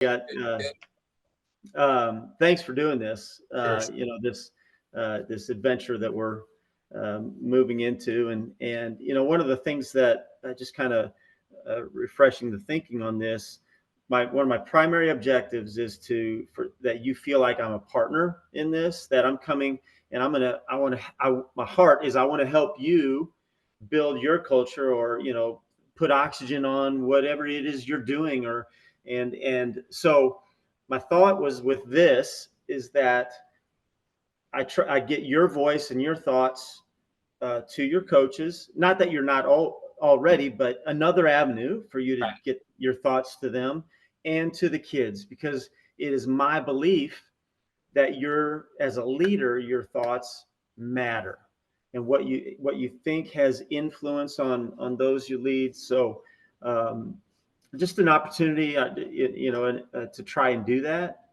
got thanks for doing this. Sure. This adventure that we're moving into, and one of the things that just kind of refreshing the thinking on this. One of my primary objectives is for that you feel like I'm a partner in this. That I'm coming and my heart is I want to help you build your culture, or put oxygen on whatever it is you're doing, or and so my thought was with this is that I get your voice and your thoughts to your coaches. Not that you're not already, but another avenue for you to Right. get your thoughts to them and to the kids, because it is my belief that as a leader, your thoughts matter, and what you think has influence on those you lead. So um, just an opportunity, to try and do that.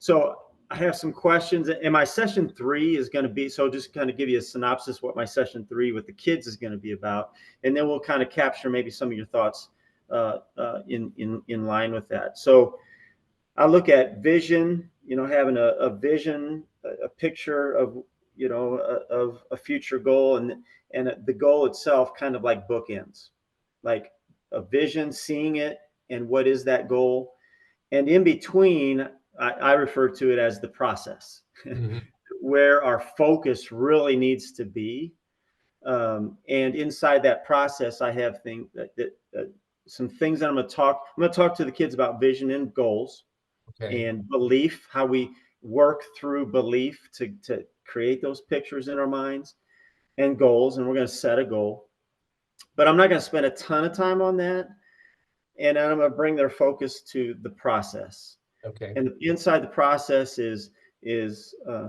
So I have some questions, and my session 3 is going to be, so just kind of give you a synopsis what my session 3 with the kids is going to be about, and then we'll kind of capture maybe some of your thoughts in line with that. So I look at vision, having a vision, a picture of, of a future goal, and the goal itself kind of like bookends, like a vision, seeing it, and what is that goal, and in between, I refer to it as the process, Mhm. where our focus really needs to be. And inside that process, I have things some things that I'm going to talk. I'm going to talk to the kids about vision and goals Okay. and belief, how we work through belief to create those pictures in our minds, and goals. And we're going to set a goal, but I'm not going to spend a ton of time on that. And then I'm going to bring their focus to the process. Okay. And inside the process is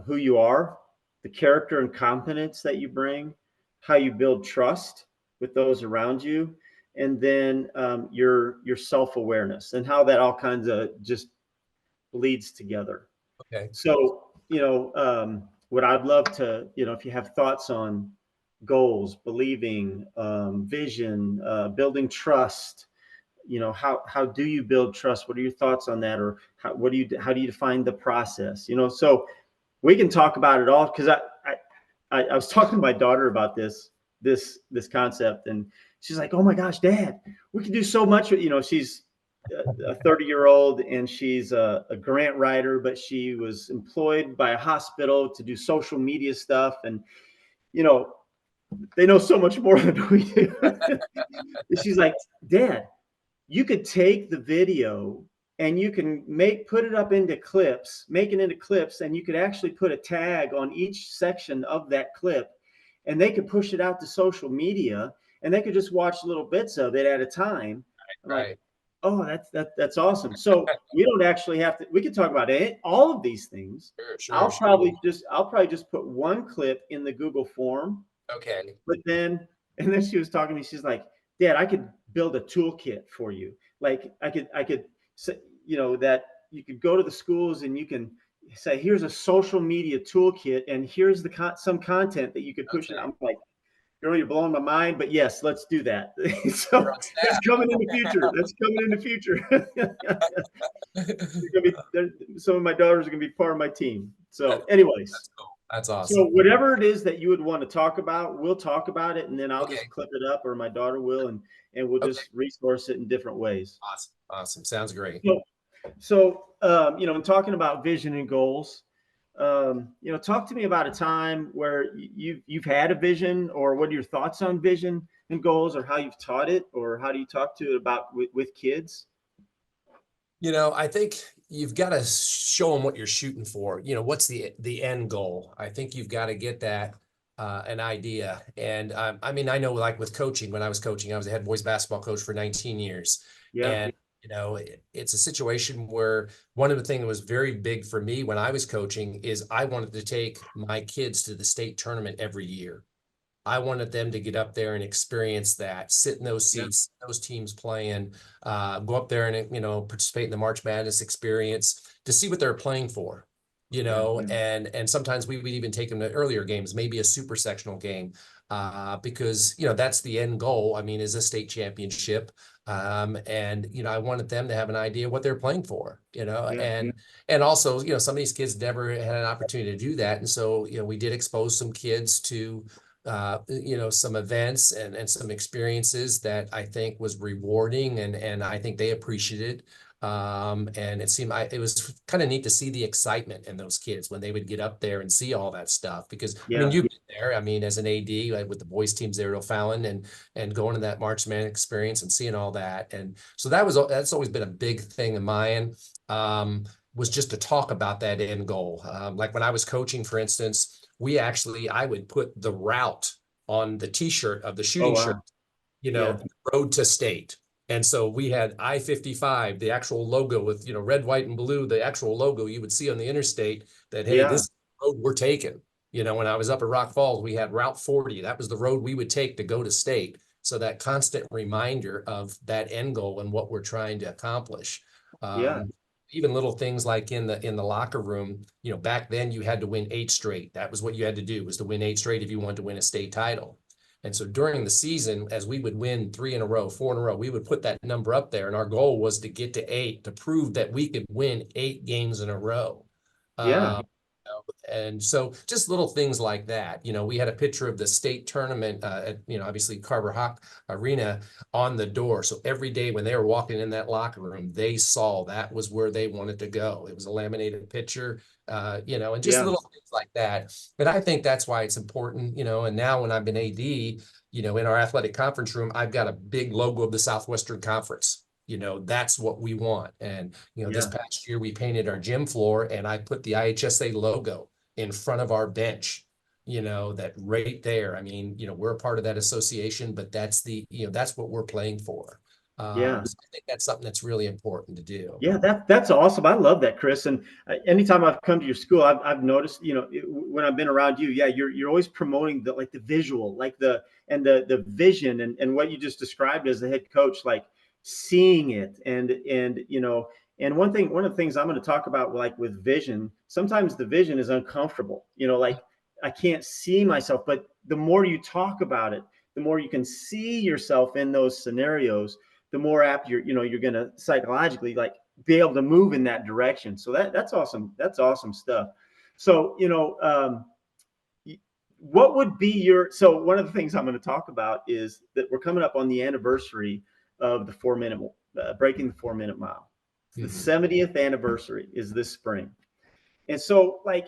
who you are, the character and competence that you bring, how you build trust with those around you, and then your self-awareness, and how that all kinds of just bleeds together. Okay. So, what I'd love to, if you have thoughts on goals, believing, vision, building trust, how do you build trust? What are your thoughts on that? Or how do you define the process? So we can talk about it all, because I was talking to my daughter about this concept, and she's like, "Oh my gosh, Dad, we can do so much." She's a 30-year-old, and she's a grant writer, but she was employed by a hospital to do social media stuff, and you know they know so much more than we do. She's like, "Dad, you could take the video and you can put it up into clips, make it into clips, and you could actually put a tag on each section of that clip, and they could push it out to social media, and they could just watch little bits of it at a time." I'm like, Right. "Oh, that's awesome." So we don't actually have to. We could talk about all of these things. Sure. Sure. I'll Sure. probably just put one clip in the Google form, Okay. but then she was talking to me. She's like, "Dad, I could build a toolkit for you. Like I could say, that you could go to the schools and you can say, here's a social media toolkit, and here's some content that you could push it." Okay. I'm like, "Girl, you're blowing my mind, but yes, let's do that." You're So on that's staff. coming in the future. That's coming in the future. Some of my daughters are going to be part of my team. So, anyways, That's cool. That's so awesome. whatever it is that you would want to talk about, we'll talk about it, and then I'll just Okay. clip it up, or my daughter will, and we'll Okay. just resource it in different ways. Awesome. Awesome. Sounds great. So, in talking about vision and goals, talk to me about a time where you've had a vision, or what are your thoughts on vision and goals, or how you've taught it, or how do you talk to it about with kids? I think you've got to show them what you're shooting for. What's the end goal? I think you've got to get that an idea. And I mean, I know, like with coaching, when I was coaching, I was a head boys basketball coach for 19 years. Yeah. And it's a situation where one of the things that was very big for me when I was coaching is I wanted to take my kids to the state tournament every year. I wanted them to get up there and experience that, sit in those Yeah. seats, those teams playing, go up there and, participate in the March Madness experience to see what they're playing for. Yeah. and sometimes we would even take them to earlier games, maybe a super sectional game, because, that's the end goal. I mean, is a state championship. And, I wanted them to have an idea what they're playing for, Yeah. and also, some of these kids never had an opportunity to do that. And so, we did expose some kids to, some events and some experiences that I think was rewarding, and I think they appreciated. And it was kind of neat to see the excitement in those kids when they would get up there and see all that stuff. Because I mean, Yeah. you've been there. I mean, as an AD, like with the boys teams there at O'Fallon, and going to that March Man experience and seeing all that. And so that's always been a big thing of mine. Was just to talk about that end goal. Like when I was coaching, for instance, I would put the route on the T-shirt of the Oh, shooting shirt, wow. Yeah. road to state. And so we had I-55, the actual logo with, red, white, and blue, the actual logo you would see on the interstate that, hey, Yeah. this road we're taking. When I was up at Rock Falls, we had Route 40. That was the road we would take to go to state. So that constant reminder of that end goal and what we're trying to accomplish. Yeah. Even little things like in the locker room, back then you had to win 8 straight. That was what you had to do, was to win 8 straight if you wanted to win a state title. And so during the season, as we would win 3 in a row, 4 in a row, we would put that number up there. And our goal was to get to 8 to prove that we could win 8 games in a row. Yeah. Uh, and so just little things like that. We had a picture of the state tournament at, obviously Carver Hawk Arena on the door. So every day when they were walking in that locker room, they saw that was where they wanted to go. It was a laminated picture, and just Yeah. little things like that. But I think that's why it's important, and now when I've been AD, in our athletic conference room, I've got a big logo of the Southwestern Conference. That's what we want. And, this Yeah. past year we painted our gym floor and I put the IHSA logo in front of our bench, that right there. I mean, we're a part of that association, but that's what we're playing for. Yeah. So I think that's something that's really important to do. Yeah, that's awesome. I love that, Chris. And anytime I've come to your school, I've noticed, when I've been around you, yeah, you're always promoting the visual, like the vision, and what you just described as the head coach, like seeing it, and one of the things I'm going to talk about, like with vision, sometimes the vision is uncomfortable. Like I can't see myself, but the more you talk about it, the more you can see yourself in those scenarios, the more apt you're going to psychologically like be able to move in that direction. So that's awesome. That's awesome stuff. So, what would be so one of the things I'm going to talk about is that we're coming up on the anniversary of the 4-minute, breaking the 4-minute mile. The 70th anniversary is this spring. And so like,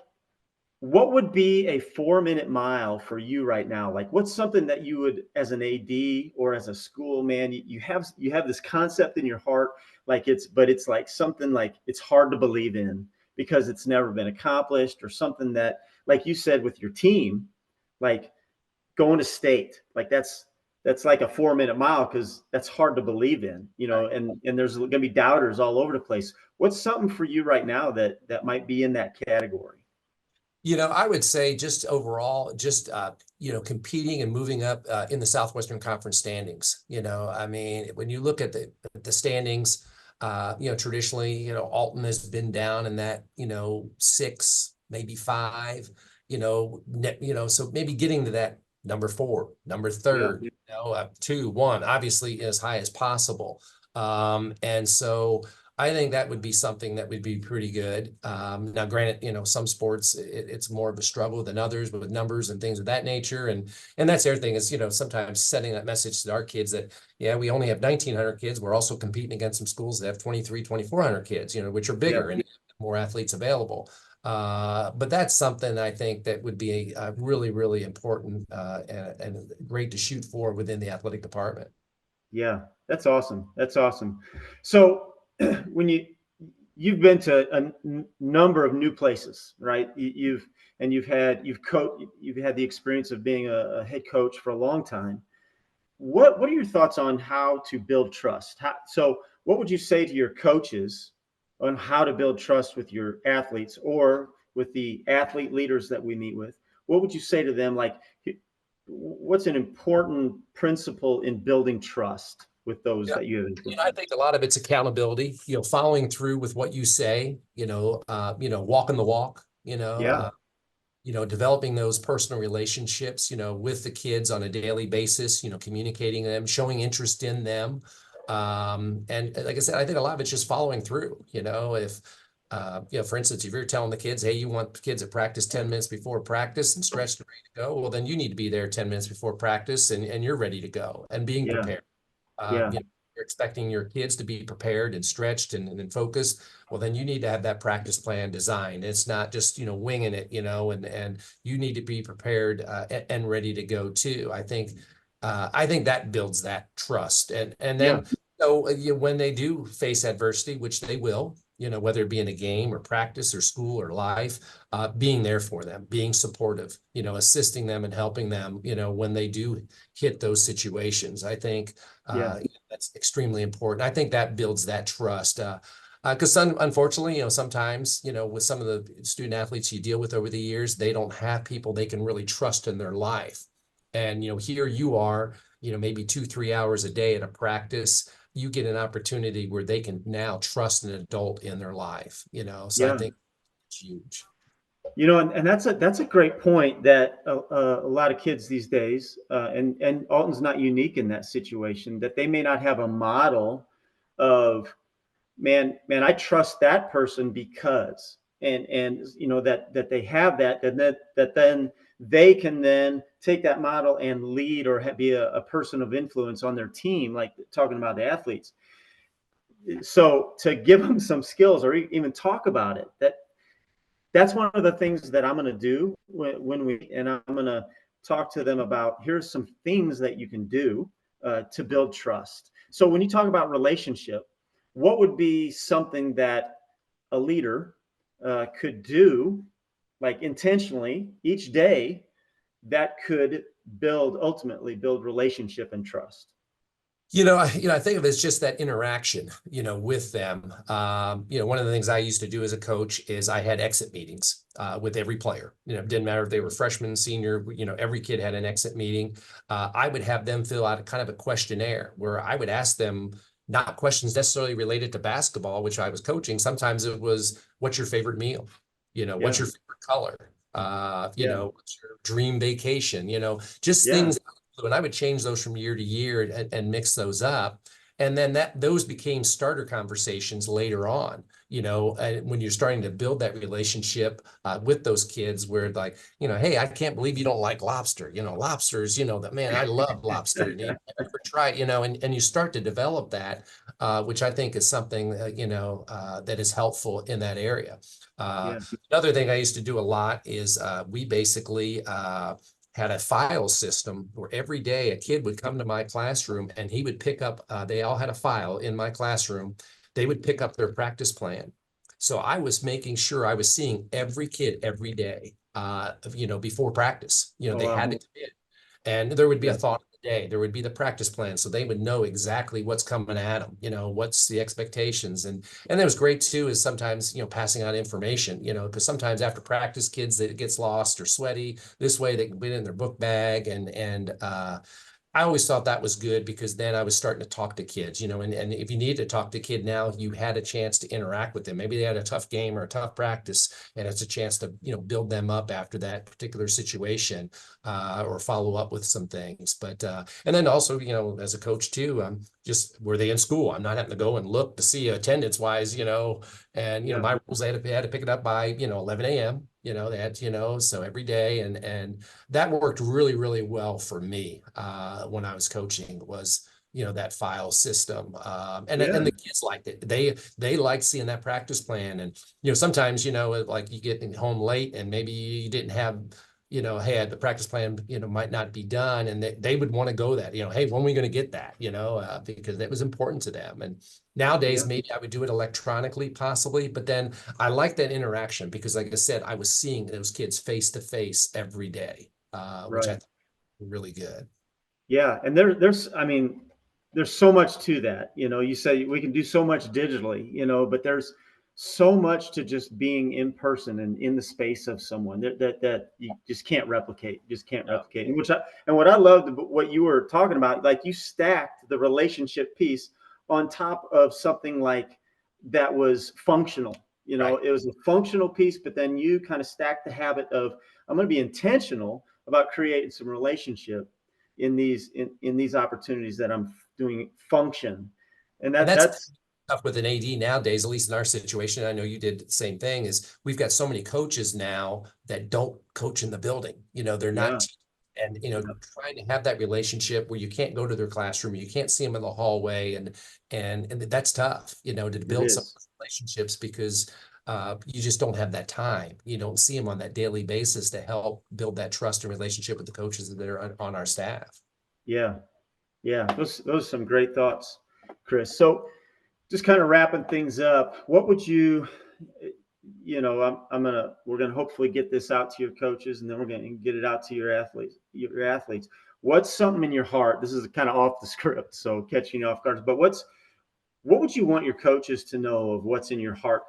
what would be a 4-minute mile for you right now? Like, what's something that you would, as an AD or as a school man, you have this concept in your heart, but it's like something like it's hard to believe in because it's never been accomplished, or something that, like you said with your team, like going to state, like that's like a 4-minute mile, because that's hard to believe in, and there's going to be doubters all over the place. What's something for you right now that might be in that category? I would say just overall, just, competing and moving up in the Southwestern Conference standings. I mean, when you look at the standings, traditionally, Alton has been down in that, 6, maybe 5, so maybe getting to that number 4, number Yeah. 3rd, 2, 1, obviously as high as possible. And so I think that would be something that would be pretty good. Now, granted, some sports it's more of a struggle than others, but with numbers and things of that nature, and that's the other thing is, sometimes sending that message to our kids that, yeah, we only have 1,900 kids. We're also competing against some schools that have 2,300, 2,400 kids, which are bigger and more athletes available. But that's something I think that would be a really, really important and great to shoot for within the athletic department. Yeah, that's awesome. That's awesome. So when you've been to a number of new places, right? You've had the experience of being a head coach for a long time. What are your thoughts on how to build trust? So what would you say to your coaches on how to build trust with your athletes, or with the athlete leaders that we meet with? What would you say to them? Like, what's an important principle in building trust with those that you have I influenced? think a lot of it's accountability, following through with what you say, walking the walk, Yeah. Developing those personal relationships, with the kids on a daily basis, communicating them, showing interest in them. And like I said, I think a lot of it's just following through, if, for instance, if you're telling the kids, hey, you want the kids at practice 10 minutes before practice and stretched and ready to go, well, then you need to be there 10 minutes before practice and you're ready to go and being Yeah. prepared. Yeah. You're expecting your kids to be prepared and stretched and focused. Well, then you need to have that practice plan designed. It's not just, winging it, and you need to be prepared and ready to go too. I think that builds that trust. And Yeah. then, when they do face adversity, which they will, whether it be in a game or practice or school or life, being there for them, being supportive, assisting them and helping them, when they do hit those situations. I think Yeah. that's extremely important. I think that builds that trust. Because unfortunately, sometimes, with some of the student athletes you deal with over the years, they don't have people they can really trust in their life. And, here you are, maybe 2, 3 hours a day at a practice, you get an opportunity where they can now trust an adult in their life, so I Yeah. think it's huge. And that's a great point that a lot of kids these days, and Alton's not unique in that situation, that they may not have a model of, man, I trust that person because, and that they have that, and that then they can then take that model and lead or be a person of influence on their team, like talking about the athletes. So to give them some skills or even talk about it, that's one of the things that I'm going to do and I'm going to talk to them about, here's some things that you can do to build trust. So when you talk about relationship, what would be something that a leader could do, like intentionally each day, that could ultimately build relationship and trust? I think of it as just that interaction, with them. One of the things I used to do as a coach is I had exit meetings with every player. It didn't matter if they were freshman, senior, every kid had an exit meeting. I would have them fill out a kind of a questionnaire where I would ask them not questions necessarily related to basketball, which I was coaching. Sometimes it was, what's your favorite meal? Yeah. What's your favorite color? Yeah. What's your dream vacation? Just Yeah. things. And I would change those from year to year and mix those up. And then those became starter conversations later on, when you're starting to build that relationship with those kids where like, hey, I can't believe you don't like lobster. Lobsters, that man, I love lobster. And you ever try, and you start to develop that, which I think is something, that is helpful in that area. Yeah. Another thing I used to do a lot is we basically had a file system where every day a kid would come to my classroom and he would pick up, they all had a file in my classroom. They would pick up their practice plan. So I was making sure I was seeing every kid every day, before practice, Oh, they wow. had to come in. And there would be a Yeah. thought of the day. There would be the practice plan. So they would know exactly what's coming at them, what's the expectations. And it was great too, is sometimes, passing on information, because sometimes after practice, kids that gets lost or sweaty this way, they can put it in their book bag. And I always thought that was good because then I was starting to talk to kids, and if you need to talk to a kid now, you had a chance to interact with them. Maybe they had a tough game or a tough practice, and it's a chance to, build them up after that particular situation, or follow up with some things. But, and then also, as a coach too, just were they in school? I'm not having to go and look to see attendance wise, and, Yeah. my rules, they had to pick it up by, 11 a.m., they had, so every day. And that worked really, really well for me when I was coaching was, that file system. And Yeah. the kids liked it. They liked seeing that practice plan. And, sometimes, like you get home late and maybe you didn't have, hey, the practice plan, might not be done. And they would want to go that, hey, when are we going to get that, because that was important to them. And nowadays, Yeah. maybe I would do it electronically possibly, but then I like that interaction because like I said, I was seeing those kids face to face every day, which I Right. thought was really good. Yeah. And there's so much to that. You say we can do so much digitally, but there's so much to just being in person and in the space of someone that you just can't replicate, Yeah. And what I loved what you were talking about, like you stacked the relationship piece on top of something like that was functional, You know, Right. it was a functional piece, but then you kind of stacked the habit of, I'm going to be intentional about creating some relationship in these opportunities that I'm doing function. And And that's that's tough with an AD nowadays, at least in our situation. I know you did the same thing, is we've got so many coaches now that don't coach in the building. They're yeah, not, and, yeah, trying to have that relationship where you can't go to their classroom, you can't see them in the hallway. And that's tough, to it build some is. relationships because you just don't have that time. You don't see them on that daily basis to help build that trust and relationship with the coaches that are on our staff. Yeah. Yeah. Those are some great thoughts, Chris. So just kind of wrapping things up, what would you, we're gonna hopefully get this out to your coaches, and then we're gonna get it out to your athletes. Your athletes. What's something in your heart? This is kind of off the script, so catching you off guard. But what would you want your coaches to know of what's in your heart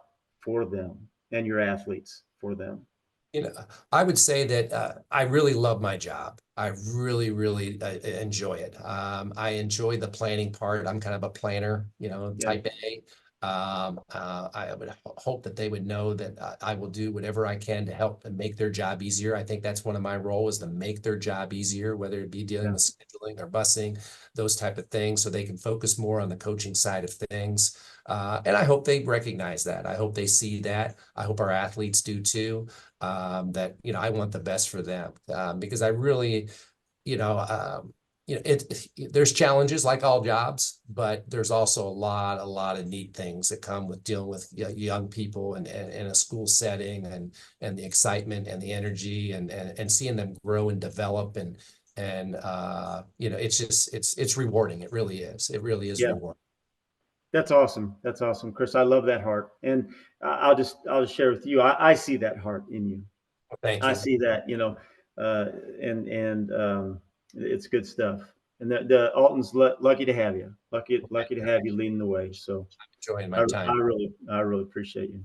for them and your athletes for them? You know, I would say that I really love my job. I really, really enjoy it. I enjoy the planning part. I'm kind of a planner, Yeah. type A. I would hope that they would know that I will do whatever I can to help and make their job easier. I think that's one of my roles, is to make their job easier, whether it be dealing Yeah. with scheduling or busing, those type of things, so they can focus more on the coaching side of things. And I hope they recognize that. I hope they see that. I hope our athletes do too. That I want the best for them, because I really, you know um, there's challenges like all jobs, but there's also a lot of neat things that come with dealing with young people and in a school setting, and the excitement and the energy, and seeing them grow and develop, and it's just it's rewarding. It really is Yeah. rewarding. That's awesome. That's awesome, Chris. I love that heart, and I'll just share with you. I see that heart in you. Thank I you. see that, uh, and it's good stuff. And the Alton's lucky to have you. Lucky to have you leading the way. So Enjoying I, my I time. really, I really appreciate you.